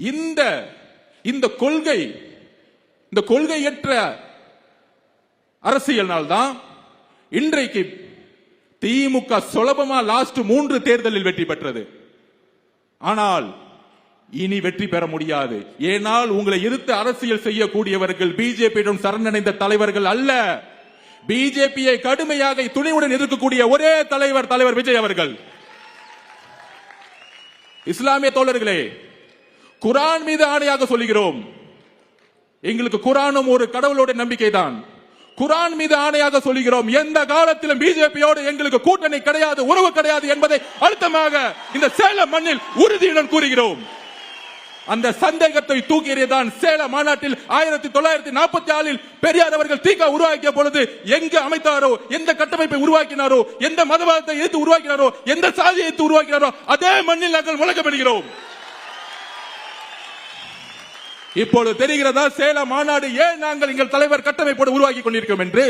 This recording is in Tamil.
இந்த கொள்கையற்ற அரசியல்னால்தான் இன்றைக்கு திமுக சுலபமா லாஸ்ட் 3 தேர்தலில் வெற்றி பெற்றது. ஆனால் இனி வெற்றி பெற முடியாது. ஏனால் உங்களை எதிர்த்து அரசியல் செய்யக்கூடியவர்கள் பிஜேபியிடம் சரணடைந்த தலைவர்கள் அல்ல. பிஜேபியை கடுமையாக துணிவுடன் எதிர்க்கக்கூடிய ஒரே தலைவர் விஜய் அவர்கள். இஸ்லாமிய தோழர்களே, குர்ஆன் மீது ஆணையாக சொல்கிறோம், எங்களுக்கு குர்ஆனும் ஒரு கடவுளோட நம்பிக்கை தான். குர்ஆன் மீது ஆணையாக சொல்கிறோம், எந்த காலத்திலும் பிஜேபியோடு எங்களுக்கு கூட்டணி கிடையாது, உறவு கிடையாது என்பதை அழுத்தமாக இந்த சேலம் மண்ணில் உறுதியுடன் கூறுகிறோம். அந்த சந்தேகத்தை தூக்கி எறியதான் சேலம் மாநாட்டில் 1944 பெரியார் அவர்கள் தீகா உருவாக்கிய பொழுது எங்கு அமைத்தாரோ, எந்த கட்டமைப்பை உருவாக்கினாரோ, எந்த மதவாதத்தை எதிர்த்து உருவாக்கினாரோ, எந்த சாதியை எதிர்த்து உருவாக்கினாரோ அதே மண்ணில் நாங்கள் முழக்கமிடுகிறோம். இப்பொழுது தெரிகிறதா சேலம் மாநாடு ஏன் நாங்கள் எங்கள் தலைவர் கட்டமைப்போடு உருவாக்கி கொண்டிருக்கிறோம் என்று?